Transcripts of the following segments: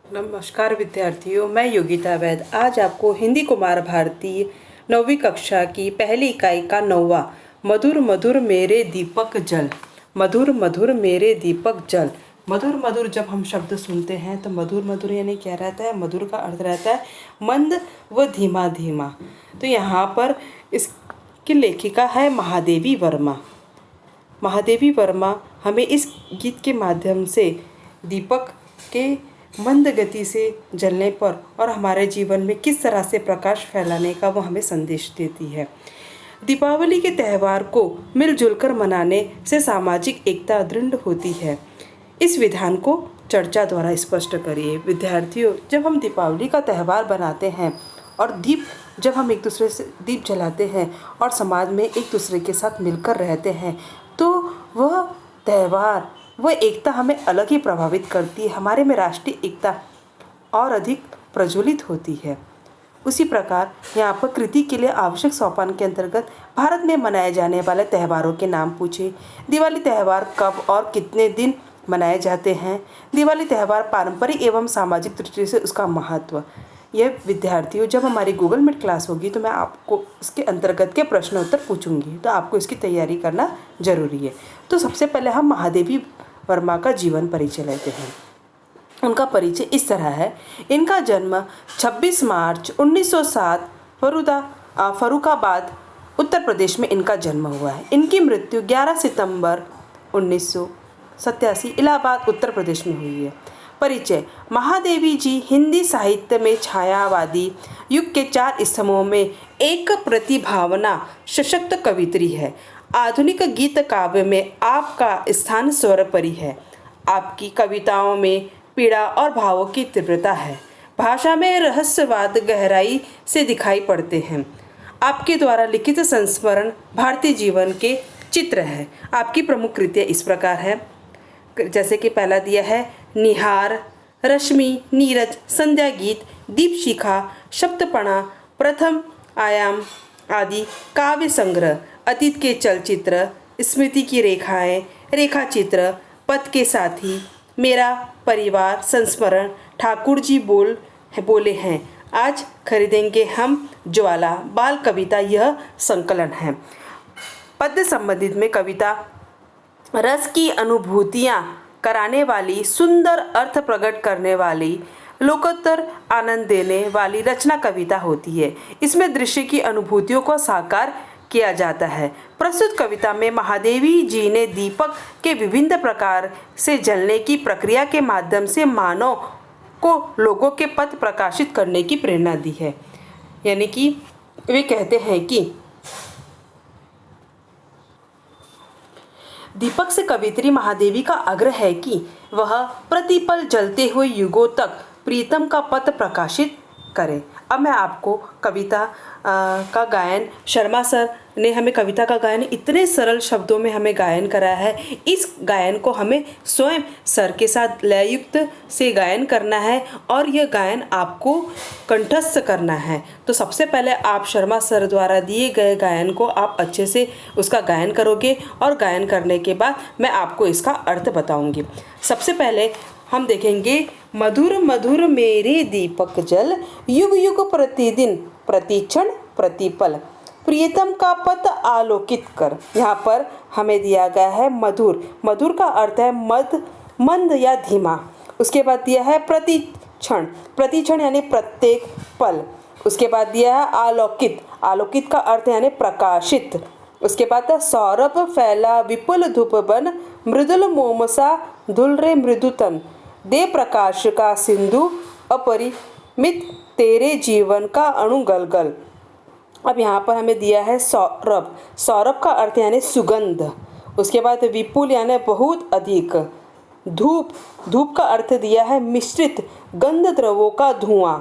नमस्कार विद्यार्थियों, मैं योगिता वैद आज आपको हिंदी कुमार भारती 9वीं कक्षा की पहली इकाई का 9वां मधुर मधुर मेरे दीपक जल। मधुर मधुर मेरे दीपक जल। मधुर मधुर जब हम शब्द सुनते हैं तो मधुर मधुर यानी क्या रहता है? मधुर का अर्थ रहता है मंद व धीमा धीमा। तो यहाँ पर इसकी लेखिका है महादेवी वर्मा। महादेवी वर्मा हमें इस गीत के माध्यम से दीपक के मंद गति से जलने पर और हमारे जीवन में किस तरह से प्रकाश फैलाने का वो हमें संदेश देती है। दीपावली के त्यौहार को मिलजुल कर मनाने से सामाजिक एकता दृढ़ होती है। इस विधान को चर्चा द्वारा स्पष्ट करिए। विद्यार्थियों, जब हम दीपावली का त्यौहार बनाते हैं और जब हम एक दूसरे से दीप जलाते हैं और समाज में एक दूसरे के साथ मिलकर रहते हैं तो वह त्यौहार वह एकता हमें अलग ही प्रभावित करती है। हमारे में राष्ट्रीय एकता और अधिक प्रज्वलित होती है। उसी प्रकार यहाँ पर कृति के लिए आवश्यक सोपान के अंतर्गत भारत में मनाए जाने वाले त्योहारों के नाम पूछे। दिवाली त्यौहार कब और कितने दिन मनाए जाते हैं? दिवाली त्यौहार पारंपरिक एवं सामाजिक दृष्टि से उसका महत्व। यह विद्यार्थियों, जब हमारी गूगल मीट क्लास होगी तो मैं आपको इसके अंतर्गत के प्रश्न उत्तर पूछूंगी, तो आपको इसकी तैयारी करना जरूरी है। तो सबसे पहले हम महादेवी वर्मा का जीवन परिचय लेते हैं। उनका परिचय इस तरह है। इनका जन्म 26 मार्च 1907 फर्रुखाबाद उत्तर प्रदेश में इनका जन्म हुआ है। इनकी मृत्यु 11 सितंबर 1987 इलाहाबाद उत्तर प्रदेश में हुई है। परिचय। महादेवी जी हिंदी साहित्य में छायावादी युग के 4 स्तंभों में एक प्रतिभावना सशक्त कवित्री है। आधुनिक गीत काव्य में आपका स्थान सर्वोपरि है। आपकी कविताओं में पीड़ा और भावों की तीव्रता है। भाषा में रहस्यवाद गहराई से दिखाई पड़ते हैं। आपके द्वारा लिखित संस्मरण भारतीय जीवन के चित्र है। आपकी प्रमुख कृतियाँ इस प्रकार है, जैसे कि पहला दिया है निहार, रश्मि, नीरज, संध्या गीत, दीपशिखा, सप्तपणा, प्रथम आयाम आदि काव्य संग्रह, अतीत के चलचित्र, स्मृति की रेखाएं, रेखा चित्र, पथ के साथी, मेरा परिवार, संस्मरण, ठाकुर जी बोले हैं, आज खरीदेंगे हम ज्वाला, बाल कविता, यह संकलन है। पद्य संबंधित में कविता रस की अनुभूतियाँ कराने वाली, सुंदर अर्थ प्रकट करने वाली, लोकोत्तर आनंद देने वाली रचना कविता होती है। इसमें दृश्य की अनुभूतियों को साकार किया जाता है। प्रस्तुत कविता में महादेवी जी ने दीपक के विभिन्न प्रकार से जलने की प्रक्रिया के माध्यम से मानव को लोगों के पथ प्रकाशित करने की प्रेरणा दी है। यानी कि वे कहते हैं कि दीपक से कवित्री महादेवी का आग्रह है कि वह प्रतिपल जलते हुए युगों तक प्रीतम का पथ प्रकाशित करें। अब मैं आपको कविता का गायन, शर्मा सर ने हमें कविता का गायन इतने सरल शब्दों में हमें गायन कराया है। इस गायन को हमें स्वयं सर के साथ लययुक्त से गायन करना है और यह गायन आपको कंठस्थ करना है। तो सबसे पहले आप शर्मा सर द्वारा दिए गए गायन को आप अच्छे से उसका गायन करोगे और गायन करने के बाद मैं आपको इसका अर्थ बताऊंगी। सबसे पहले हम देखेंगे मधुर मधुर मेरे दीपक जल, युग युग प्रतिदिन प्रतिक्षण प्रतिपल, प्रियतम का पथ आलोकित कर। यहाँ पर हमें दिया गया है मधुर। मधुर का अर्थ है मंद या धीमा। उसके बाद दिया है प्रतिक्षण, प्रतिक्षण यानी प्रत्येक पल। उसके बाद दिया है आलोकित, आलोकित का अर्थ यानी प्रकाशित। उसके बाद सौरभ फैला विपुल धूप बन, मृदुल मोमसा धुल रे मृदु तन, दे प्रकाश का सिंधु अपरिमित, तेरे जीवन का अणु गलगल। अब यहाँ पर हमें दिया है सौरभ। सौरभ का अर्थ यानी सुगंध। उसके बाद विपुल यानी बहुत अधिक। धूप, धूप का अर्थ दिया है मिश्रित गंध द्रवों का धुआं।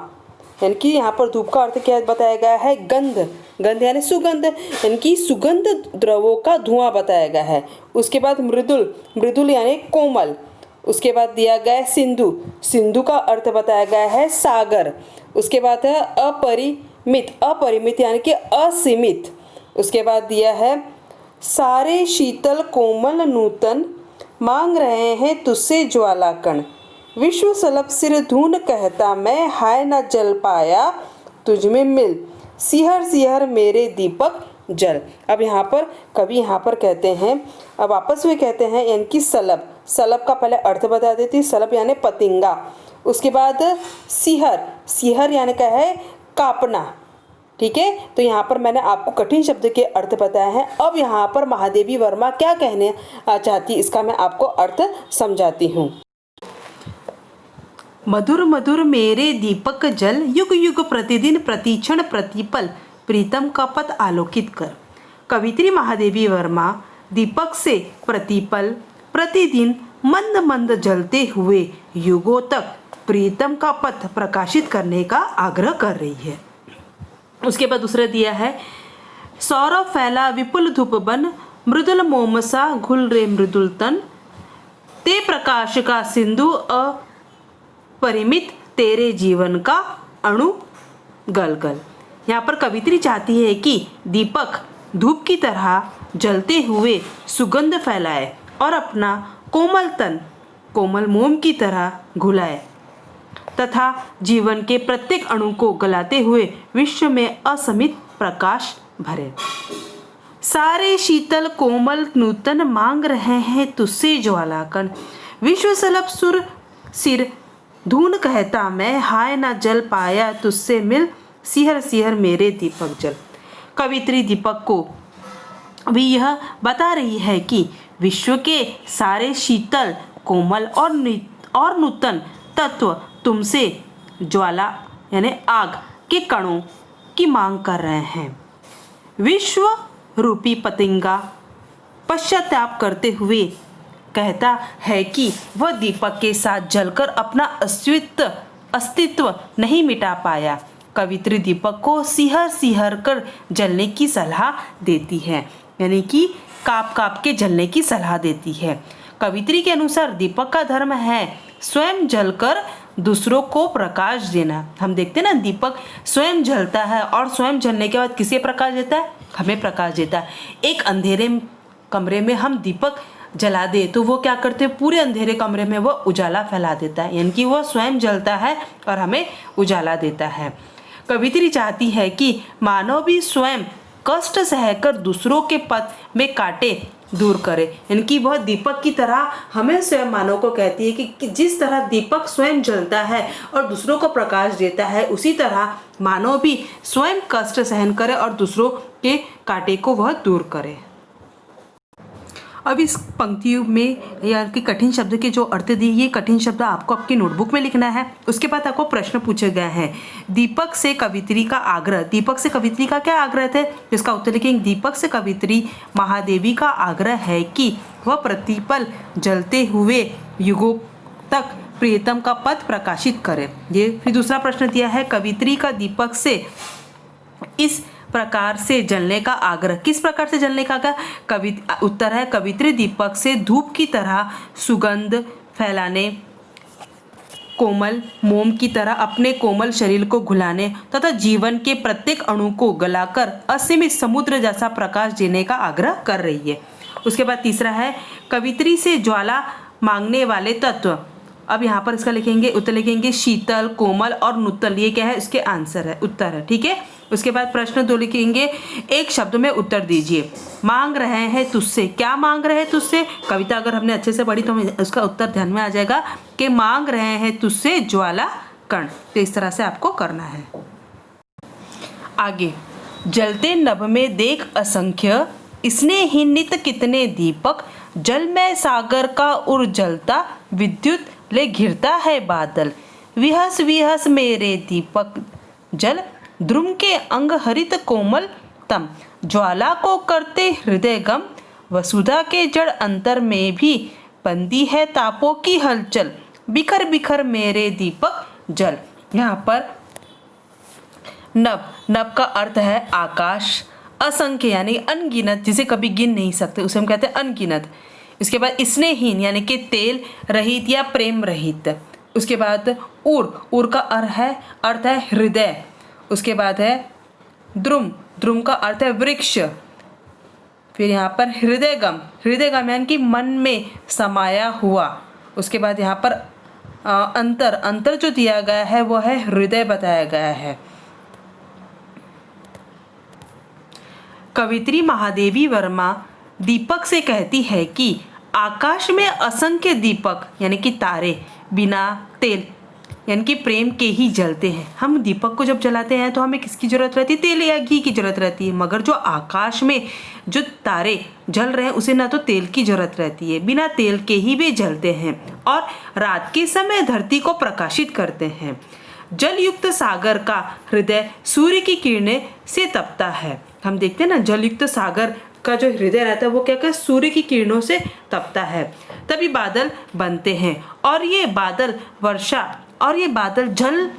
यानी कि यहाँ पर धूप का अर्थ क्या बताया गया है? गंध। गंध यानी सुगंध, यानी कि सुगंध द्रवों का धुआं बताया गया है। उसके बाद मृदुल, मृदुल यानी कोमल। उसके बाद दिया गया है सिंधु। सिंधु का अर्थ बताया गया है सागर। उसके बाद है अपरिमित, अपरिमित यानी कि असीमित। उसके बाद दिया है सारे शीतल कोमल नूतन, मांग रहे हैं तुझसे ज्वाला कण, विश्व सलभ सिर धून कहता मैं, हाय न जल पाया तुझ में मिल, सिहर सिहर मेरे दीपक जल। अब यहाँ पर कवि यहाँ पर कहते हैं, अब वापस में कहते हैं यानी कि सलभ, सलभ का पहले अर्थ बता देती, सलभ यानी पतिंगा। उसके बाद सिहर, सिहर यानी क्या है, कांपना। ठीक है, तो यहाँ पर मैंने आपको कठिन शब्द के अर्थ बताए हैं। अब यहाँ पर महादेवी वर्मा क्या कहने चाहती, इसका मैं आपको अर्थ समझाती हूँ। मधुर मधुर मेरे दीपक जल, युग युग प्रतिदिन प्रतिक्षण प्रतिपल प्रीतम का पथ आलोकित कर। कवित्री महादेवी वर्मा दीपक से प्रतिपल प्रतिदिन मंद मंद जलते हुए युगों तक प्रीतम का पथ प्रकाशित करने का आग्रह कर रही है। उसके बाद दूसरा दिया है, सौरभ फैला विपुल धूप बन, मृदुल मोमसा घुल रे मृदुल तन, ते प्रकाश का सिंधु परिमित तेरे जीवन का अणु गल गल। यहाँ पर कवित्री चाहती है कि दीपक धूप की तरह जलते हुए सुगंध फैलाए और अपना कोमल तन कोमल मोम की तरह घुलाए तथा जीवन के प्रत्येक अणु को गलाते हुए विश्व में असीमित प्रकाश भरे। सारे शीतल कोमल नूतन मांग रहे हैं तुझसे ज्वालाकण, विश्व सलभ सुर सिर धून कहता मैं, हाय ना जल पाया तुझसे मिल, सिहर सिहर मेरे दीपक जल। कवित्री दीपक को भी यह बता रही है कि विश्व के सारे शीतल कोमल और नूतन तत्व तुमसे ज्वाला यानी आग के कणों की मांग कर रहे हैं। विश्व रूपी पतंगा पश्चाताप करते हुए कहता है कि वह दीपक के साथ जलकर अपना अस्तित्व नहीं मिटा पाया। कवित्री दीपक को सिहर सिहर कर जलने की सलाह देती है, यानी कि काप काप के जलने की सलाह देती है। कवित्री के अनुसार दीपक का धर्म है स्वयं जलकर दूसरों को प्रकाश देना। हम देखते हैं ना, दीपक स्वयं जलता है और स्वयं जलने के बाद किसे प्रकाश देता है, हमें प्रकाश देता है। एक अंधेरे कमरे में हम दीपक जला दे तो वो क्या करते हैं, पूरे अंधेरे कमरे में वो उजाला फैला देता है, यानी कि वो स्वयं जलता है और हमें उजाला देता है। कवित्री चाहती है कि मानव भी स्वयं कष्ट सहकर दूसरों के पथ में कांटे दूर करे, यानी कि वह दीपक की तरह हमें स्वयं मानव को कहती है कि जिस तरह दीपक स्वयं जलता है और दूसरों को प्रकाश देता है, उसी तरह मानव भी स्वयं कष्ट सहन करे और दूसरों के कांटे को वह दूर करे। अब इस पंक्तियों में या कि कठिन शब्द के जो अर्थ दिए, ये कठिन शब्द आपको आपकी नोटबुक में लिखना है। उसके बाद आपको प्रश्न पूछे गए हैं। दीपक से कवित्री का आग्रह, दीपक से कवित्री का क्या आग्रह थे, इसका उत्तर लिखेंगे। दीपक से कवित्री महादेवी का आग्रह है कि वह प्रतिपल जलते हुए युगों तक प्रियतम का पथ प्रकाशित करे। ये फिर दूसरा प्रश्न दिया है, कवित्री का दीपक से इस प्रकार से जलने का आग्रह, किस प्रकार से जलने का आग्रह, उत्तर है कवित्री दीपक से धूप की तरह सुगंध फैलाने, कोमल मोम की तरह अपने कोमल शरीर को घुलाने तथा जीवन के प्रत्येक अणु को गलाकर असीमित समुद्र जैसा प्रकाश देने का आग्रह कर रही है। उसके बाद तीसरा है, कवित्री से ज्वाला मांगने वाले तत्व। अब यहाँ पर इसका लिखेंगे, उत्तर लिखेंगे शीतल कोमल और नूतन। ये क्या है, इसके आंसर है, उत्तर है। ठीक है, उसके बाद प्रश्न 2 लिखेंगे, एक शब्द में उत्तर दीजिए। मांग रहे हैं तुझसे, क्या मांग रहे हैं तुझसे, कविता अगर हमने अच्छे से पढ़ी तो हमें उसका उत्तर ध्यान में आ जाएगा कि मांग रहे हैं तुझसे ज्वाला कण। तो इस तरह से आपको करना है। आगे, जलते नभ में देख असंख्य, इसने ही नित कितने दीपक, जल में सागर का उर जलता, विद्युत ले घिरता है बादल, विहस विहस मेरे दीपक जल, ध्रुम के अंग हरित कोमल तम, ज्वाला को करते हृदय गम, वसुधा के जड़ अंतर में भी बंदी है तापों की हलचल, बिखर बिखर मेरे दीपक जल। यहाँ पर नभ, नभ का अर्थ है आकाश, असंख्य यानी अनगिनत, जिसे कभी गिन नहीं सकते उसे हम कहते हैं अनगिनत। इसके बाद स्नेहीन यानी कि तेल रहित या प्रेम रहित। उसके बाद उर का अर्थ है हृदय। उसके बाद है द्रुम, द्रुम का अर्थ है वृक्ष। फिर यहाँ पर हृदयगम, हृदयगम यानी कि मन में समाया हुआ। उसके बाद यहाँ पर अंतर अंतर जो दिया गया है वो है हृदय बताया गया है। कवित्री महादेवी वर्मा दीपक से कहती है कि आकाश में असंख्य दीपक यानी कि तारे बिना तेल यानी कि प्रेम के ही जलते हैं। हम दीपक को जब जलाते हैं तो हमें किसकी जरूरत रहती है? तेल या घी की जरूरत रहती है। मगर जो आकाश में जो तारे जल रहे हैं उसे ना तो तेल की जरूरत रहती है, बिना तेल के ही वे जलते हैं और रात के समय धरती को प्रकाशित करते हैं। जल युक्त सागर का हृदय सूर्य की किरणें से तपता है। हम देखते हैं ना, जल युक्त सागर का जो हृदय रहता है वो क्या कहता है? सूर्य की किरणों से तपता है। तभी बादल बनते हैं और ये बादल जल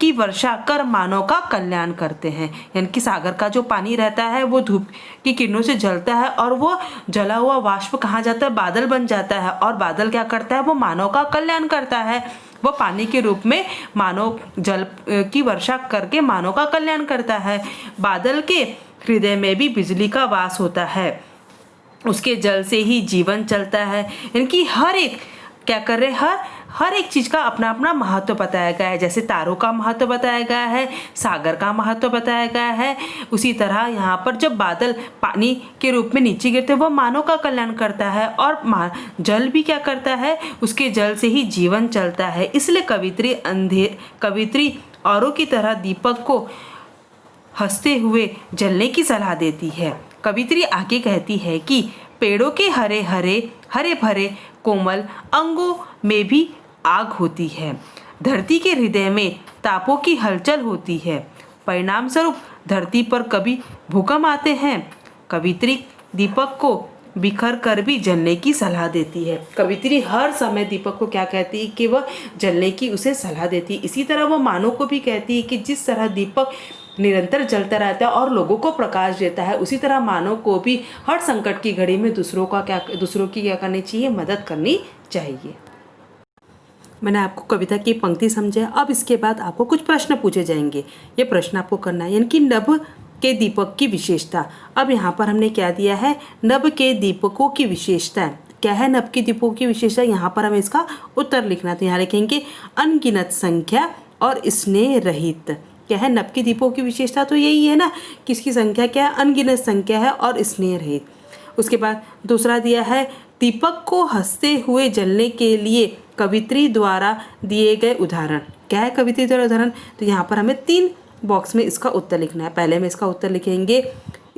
की वर्षा कर मानव का कल्याण करते हैं। यानी कि सागर का जो पानी रहता है वो धूप की किरणों से जलता है और वो जला हुआ वाष्प कहाँ जाता है? बादल बन जाता है और बादल क्या करता है? वो मानव का कल्याण करता है। वो पानी के रूप में मानव जल की वर्षा करके मानव का कल्याण करता है। बादल के हृदय में भी बिजली का वास होता है, उसके जल से ही जीवन चलता है। इनकी हर एक क्या कर रहे हर एक चीज का अपना अपना महत्व बताया गया है। जैसे तारों का महत्व बताया गया है, सागर का महत्व बताया गया है, उसी तरह यहाँ पर जब बादल पानी के रूप में नीचे गिरते हैं वो मानव का कल्याण करता है और जल भी क्या करता है? उसके जल से ही जीवन चलता है। इसलिए कवित्री औरों की तरह दीपक को हंसते हुए जलने की सलाह देती है। कवित्री आगे कहती है कि पेड़ों के हरे भरे कोमल अंगों में भी आग होती है। धरती के हृदय में तापों की हलचल होती है। परिणाम स्वरूप धरती पर कभी भूकंप आते हैं। कवित्री दीपक को बिखर कर भी जलने की सलाह देती है। कवित्री हर समय दीपक को क्या कहती है? कि वह जलने की उसे सलाह देती है। इसी तरह वो मानव को भी कहती है कि जिस तरह दीपक निरंतर जलता रहता है और लोगों को प्रकाश देता है, उसी तरह मानव को भी हर संकट की घड़ी में दूसरों की क्या करनी चाहिए? मदद करनी चाहिए। मैंने आपको कविता की पंक्ति समझाया। अब इसके बाद आपको कुछ प्रश्न पूछे जाएंगे। ये प्रश्न आपको करना है, यानी कि नभ के दीपक की विशेषता। अब यहाँ पर हमने क्या दिया है? नभ के दीपकों की विशेषता क्या है? नभ के दीपकों की विशेषता यहाँ पर हमें इसका उत्तर लिखना है। तो यहाँ लिखेंगे अनगिनत संख्या और स्नेह रहित। क्या है नभ के दीपों की विशेषता? तो यही है ना कि इसकी संख्या क्या है? अनगिनत संख्या है और स्नेह रहित। उसके बाद दूसरा दिया है दीपक को हंसते हुए जलने के लिए कवित्री द्वारा दिए गए उदाहरण। क्या है कवित्री द्वारा उदाहरण? तो यहाँ पर हमें 3 बॉक्स में इसका उत्तर लिखना है। पहले में इसका उत्तर लिखेंगे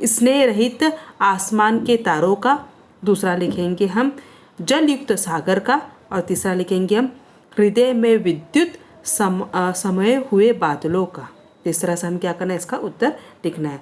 स्नेह रहित आसमान के तारों का, दूसरा लिखेंगे हम जल युक्त सागर का और तीसरा लिखेंगे हम हृदय में विद्युत समय हुए बादलों का। इस तरह से हम क्या करना है? इसका उत्तर लिखना है।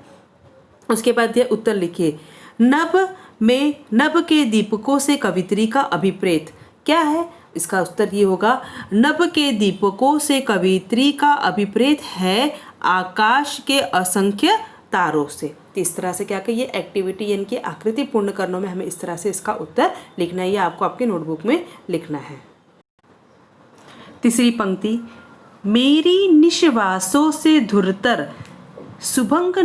उसके बाद यह उत्तर लिखिए नभ के दीपकों से कवित्री का अभिप्रेत क्या है? इसका उत्तर ये होगा नभ के दीपकों से कवित्री का अभिप्रेत है आकाश के असंख्य तारों से। इस तरह से क्या कहिए एक्टिविटी यानी कि आकृति पूर्ण करने में हमें इस तरह से इसका उत्तर लिखना है। ये आपको आपके नोटबुक में लिखना है। तीसरी पंक्ति मेरी निश्वासों से धुरतर सुभंग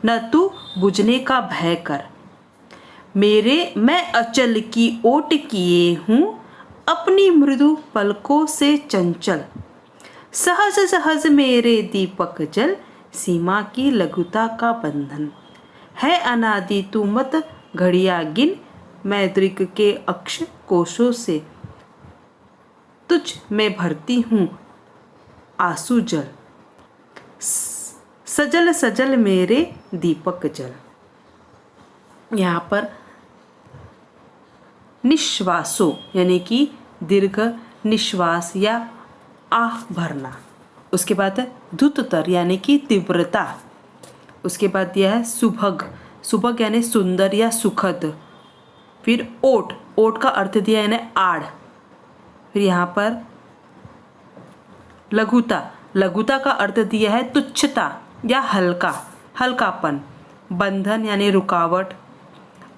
न तू बुझने का भय कर। मैं अचल की ओट किए हूँ अपनी मृदु पलकों से चंचल। सहज सहज मेरे दीपक जल सीमा की लघुता का बंधन है अनादि तू मत घड़िया गिन। मैं दृक के अक्ष कोशों से तुझ में भरती हूँ आंसू जल। सजल सजल मेरे दीपक जल। यहाँ पर निश्वासों यानी कि दीर्घ निश्वास या आह भरना। उसके बाद है धुततर यानी कि तीव्रता। उसके बाद दिया है सुभग यानी सुंदर या सुखद। फिर ओट का अर्थ दिया यानी आड़। फिर यहाँ पर लघुता का अर्थ दिया है तुच्छता या हल्कापन। बंधन यानी रुकावट।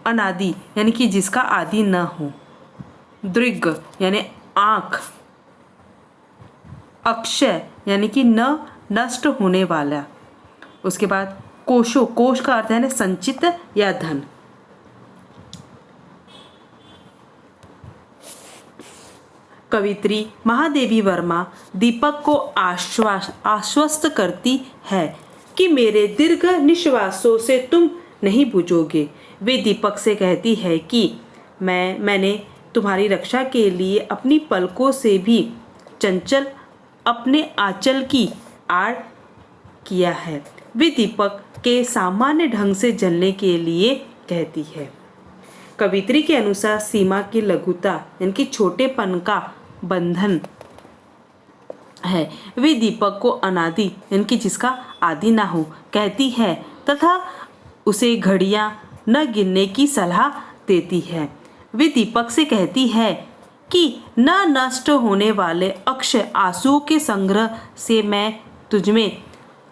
अनादि यानी कि जिसका आदि न हो। दृग यानी आँख। अक्षय यानी कि न नष्ट होने वाला। उसके बाद कोश का अर्थ है ना संचित या धन। कवित्री महादेवी वर्मा दीपक को आश्वस्त करती है कि मेरे दीर्घ निश्वासों से तुम नहीं बुझोगे। वे दीपक से कहती है कि मैंने तुम्हारी रक्षा के लिए अपनी पलकों से भी चंचल अपने आंचल की आड़ किया है। वे दीपक के सामान्य ढंग से जलने के लिए कहती है। कवित्री के अनुसार सीमा की लघुता इनकी छोटेपन का बंधन है। वे दीपक को अनादि इनकी जिसका आदि ना हो कहती है तथा उसे घड़ियां न गिनने की सलाह देती है। वे दीपक से कहती है कि न नष्ट होने वाले अक्षय आंसुओं के संग्रह से मैं तुझमें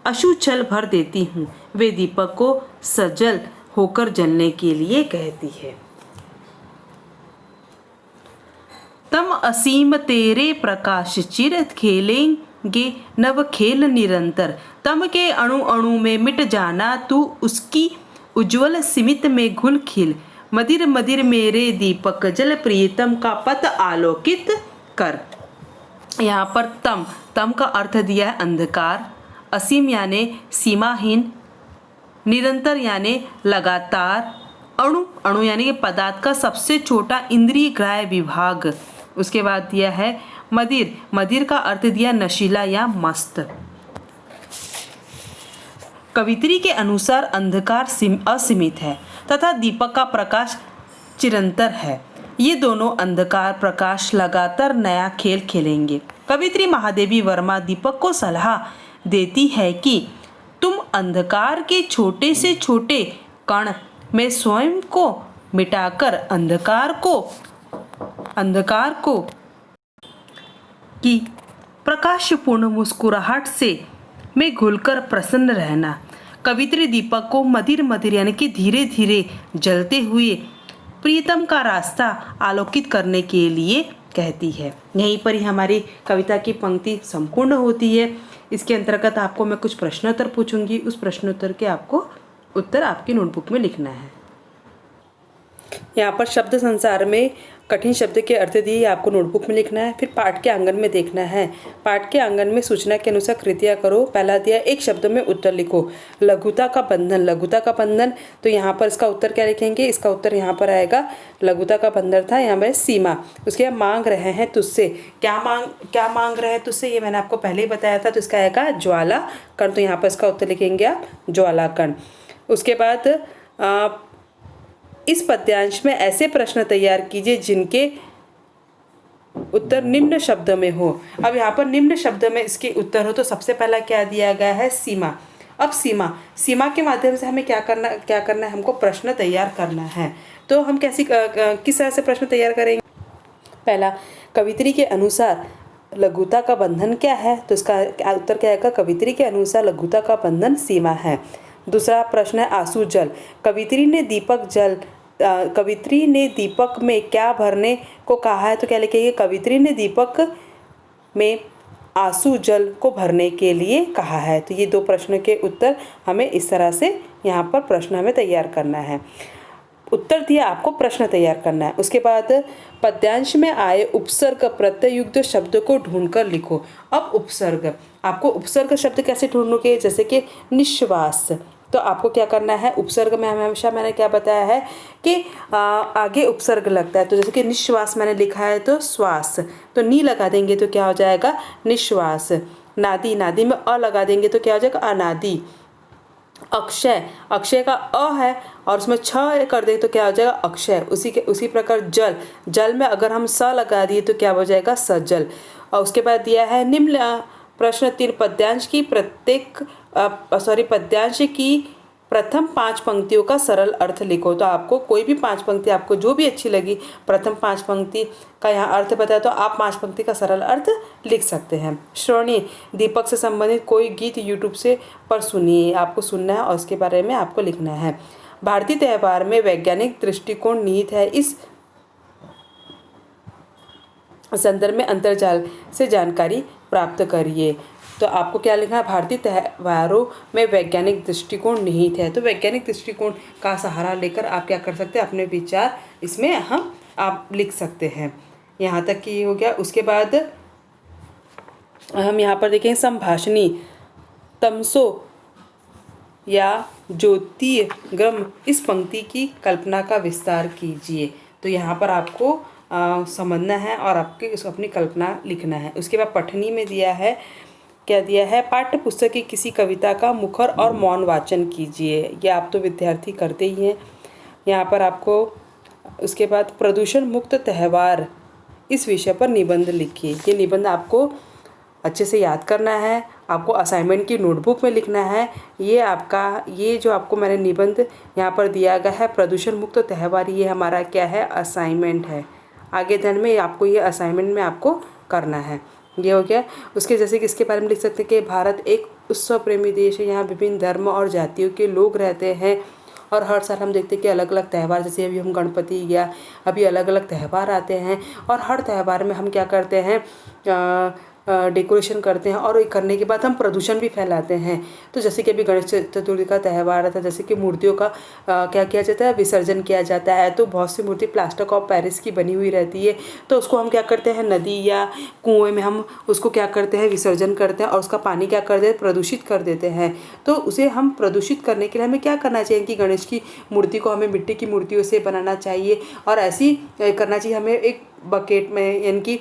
अशुचल भर देती हूँ। वे दीपक को सजल होकर जलने के लिए कहती है। तम असीम तेरे प्रकाश चिर खेलेंगे नव खेल निरंतर। तम के अणु अणु में मिट जाना तू उसकी उज्ज्वल सीमित में घुल खिल। मदिर मदिर मेरे दीपक जल प्रियतम का पथ आलोकित कर। यहाँ पर तम का अर्थ दिया है अंधकार, असीम यानी सीमाहीन, निरंतर यानी लगातार, अणु यानी कि पदार्थ का सबसे छोटा इंद्रिय ग्राह्य विभाग। उसके बाद दिया है मदिर का अर्थ दिया नशीला या मस्त। कवित्री के अनुसार अंधकार असीमित है तथा दीपक का प्रकाश चिरंतर है। ये दोनों अंधकार प्रकाश लगातार नया खेल खेलेंगे। कवित्री महादेवी वर्मा दीपक को सलाह देती है कि तुम अंधकार के छोटे से छोटे कण में स्वयं को मिटाकर अंधकार को की प्रकाशपूर्ण मुस्कुराहट से में घुलकर प्रसन्न रहना। कवित्री दीपक को मदिर यानी कि धीरे धीरे जलते हुए प्रियतम का रास्ता आलोकित करने के लिए कहती है। यहीं पर ही हमारी कविता की पंक्ति संपूर्ण होती है। इसके अंतर्गत आपको मैं कुछ प्रश्नोत्तर पूछूंगी। उस प्रश्नोत्तर के आपको उत्तर आपकी नोटबुक में लिखना है। यहाँ पर शब्द संसार में कठिन शब्द के अर्थ दिए आपको नोटबुक में लिखना है। फिर पाठ के आंगन में देखना है। पाठ के आंगन में सूचना के अनुसार कृतियाँ करो। पहला दिया एक शब्द में उत्तर लिखो। लघुता का बंधन, तो यहाँ पर इसका उत्तर क्या लिखेंगे? इसका उत्तर यहाँ पर आएगा, लघुता का बंधन था यहाँ पर सीमा। उसके बाद मांग रहे हैं तुझसे, क्या मांग रहे हैं तुझसे, ये मैंने आपको पहले ही बताया था, तो इसका आएगा ज्वाला कण, तो यहाँ पर इसका उत्तर लिखेंगे आप ज्वाला कण। उसके बाद इस पद्यांश में ऐसे प्रश्न तैयार कीजिए जिनके उत्तर निम्न शब्द में हो। अब यहाँ पर निम्न शब्द में इसके उत्तर हो, तो सबसे पहला क्या दिया गया है? सीमा। अब सीमा के माध्यम से हमें क्या करना है? हमको प्रश्न तैयार करना है। तो हम किस तरह से प्रश्न तैयार करेंगे? पहला, कवित्री के अनुसार लघुता का बंधन क्या है? तो इसका उत्तर क्या आएगा? कवित्री के अनुसार लघुता का बंधन सीमा है। दूसरा प्रश्न है आंसू जल। कवित्री ने दीपक में क्या भरने को कहा है? तो क्या लिखेंगे? कवित्री ने दीपक में आंसू जल को भरने के लिए कहा है। तो ये दो प्रश्न के उत्तर हमें इस तरह से यहाँ पर प्रश्न हमें तैयार करना है। उत्तर दिया, आपको प्रश्न तैयार करना है। उसके बाद पद्यांश में आए उपसर्ग प्रत्ययुक्त शब्द को ढूंढकर लिखो। अब उपसर्ग, आपको उपसर्ग शब्द कैसे ढूंढोगे? जैसे कि निश्वास, तो आपको क्या करना है? उपसर्ग में हमेशा मैंने क्या बताया है कि आगे उपसर्ग लगता है। तो जैसे कि निश्वास मैंने लिखा है तो श्वास, तो नी लगा देंगे तो क्या हो जाएगा? निश्वास। नादी में अ लगा देंगे तो क्या हो जाएगा? अनादि। अक्षय का अ है और उसमें छ कर दें तो क्या हो जाएगा? अक्षय। उसी प्रकार जल में अगर हम स लगा दिए तो क्या हो जाएगा? सजल। और उसके बाद दिया है निम्न प्रश्न 3, पद्यांश की प्रथम 5 पंक्तियों का सरल अर्थ लिखो। तो आपको कोई भी 5 पंक्ति आपको जो भी अच्छी लगी, प्रथम 5 पंक्ति का यहाँ अर्थ बताया तो आप 5 पंक्ति का सरल अर्थ लिख सकते हैं। श्रवणीय, दीपक से संबंधित कोई गीत यूट्यूब से पर सुनिए, आपको सुनना है और उसके बारे में आपको लिखना है। भारतीय त्यौहार में वैज्ञानिक दृष्टिकोण निहित है, इस संदर्भ में अंतर्जाल से जानकारी प्राप्त करिए। तो आपको क्या लिखना है? भारतीय त्योहारों में वैज्ञानिक दृष्टिकोण निहित है। तो वैज्ञानिक दृष्टिकोण का सहारा लेकर आप क्या कर सकते हैं? अपने विचार इसमें आप लिख सकते हैं। यहाँ तक कि हो गया। उसके बाद हम यहाँ पर देखें संभाषणी, तमसो या ज्योतिर्गम, इस पंक्ति की कल्पना का विस्तार कीजिए। तो यहाँ पर आपको समझना है और आपके इसको अपनी कल्पना लिखना है। उसके बाद पठनी में दिया है, क्या दिया है, पाठ्य पुस्तक की किसी कविता का मुखर और मौन वाचन कीजिए। ये आप तो विद्यार्थी करते ही हैं। यहाँ पर आपको उसके बाद प्रदूषण मुक्त त्यौहार, इस विषय पर निबंध लिखिए। ये निबंध आपको अच्छे से याद करना है, आपको असाइनमेंट की नोटबुक में लिखना है। ये जो आपको मैंने निबंध यहाँ पर दिया गया है प्रदूषण मुक्त त्यौहार, ये हमारा क्या है, असाइनमेंट है। आगे दिन में आपको ये असाइनमेंट में आपको करना है। ये हो गया। उसके जैसे कि इसके बारे में लिख सकते हैं कि भारत एक उत्सव प्रेमी देश है, यहाँ विभिन्न धर्म और जातियों के लोग रहते हैं और हर साल हम देखते हैं कि अलग अलग त्यौहार, जैसे अभी हम गणपति गया, अभी अलग अलग त्यौहार आते हैं और हर त्यौहार में हम क्या करते हैं, डेकोरेशन करते हैं और ये करने के बाद हम प्रदूषण भी फैलाते हैं। तो जैसे कि अभी गणेश चतुर्थी का त्यौहार था, जैसे कि मूर्तियों का क्या किया जाता है, विसर्जन किया जाता है। तो बहुत सी मूर्ति प्लास्टर ऑफ पेरिस की बनी हुई रहती है, तो उसको हम क्या करते हैं, नदी या कुएं में हम उसको क्या करते हैं, विसर्जन करते हैं और उसका पानी क्या कर देते हैं, प्रदूषित कर देते हैं। तो उसे हम प्रदूषित करने के लिए हमें क्या करना चाहिए कि गणेश की मूर्ति को हमें मिट्टी की मूर्तियों से बनाना चाहिए और ऐसी करना चाहिए। हमें एक बकेट में यानी कि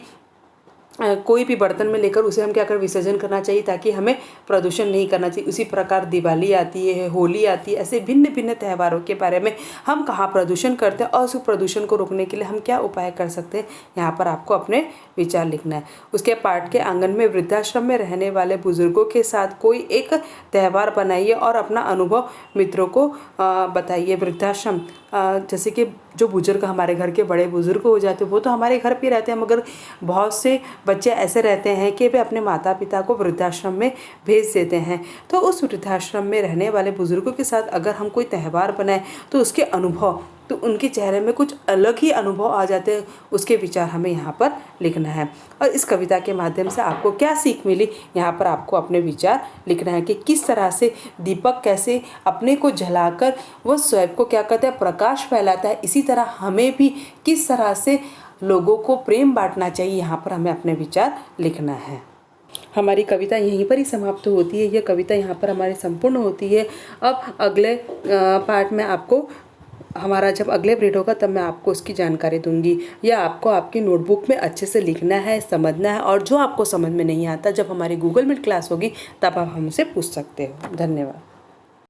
कोई भी बर्तन में लेकर उसे हम क्या कर विसर्जन करना चाहिए, ताकि हमें प्रदूषण नहीं करना चाहिए। उसी प्रकार दिवाली आती है, होली आती है, ऐसे भिन्न भिन्न त्योहारों के बारे में हम कहाँ प्रदूषण करते हैं और उस प्रदूषण को रोकने के लिए हम क्या उपाय कर सकते हैं, यहाँ पर आपको अपने विचार लिखना है। उसके पाठ के आंगन में वृद्धाश्रम में रहने वाले बुजुर्गों के साथ कोई एक त्यौहार बनाइए और अपना अनुभव मित्रों को बताइए। वृद्धाश्रम जैसे कि जो बुजुर्ग हमारे घर के बड़े बुजुर्ग हो जाते हैं वो तो हमारे घर पे रहते हैं, मगर बहुत से बच्चे ऐसे रहते हैं कि वे अपने माता पिता को वृद्धाश्रम में भेज देते हैं। तो उस वृद्धाश्रम में रहने वाले बुजुर्गों के साथ अगर हम कोई त्यौहार बनाएं तो उसके अनुभव, तो उनके चेहरे में कुछ अलग ही अनुभव आ जाते हैं, उसके विचार हमें यहाँ पर लिखना है। और इस कविता के माध्यम से आपको क्या सीख मिली, यहाँ पर आपको अपने विचार लिखना है कि किस तरह से दीपक कैसे अपने को जलाकर वो स्वयं को क्या कहते हैं, प्रकाश फैलाता है। इसी तरह हमें भी किस तरह से लोगों को प्रेम बांटना चाहिए, यहाँ पर हमें अपने विचार लिखना है। हमारी कविता यहीं पर ही समाप्त होती है। यह कविता यहाँ पर हमारी संपूर्ण होती है। अब अगले पार्ट में आपको हमारा जब अगले पीरियड होगा तब मैं आपको उसकी जानकारी दूंगी। या आपको आपकी नोटबुक में अच्छे से लिखना है, समझना है, और जो आपको समझ में नहीं आता जब हमारी गूगल मीट क्लास होगी तब आप हमसे पूछ सकते हो। धन्यवाद।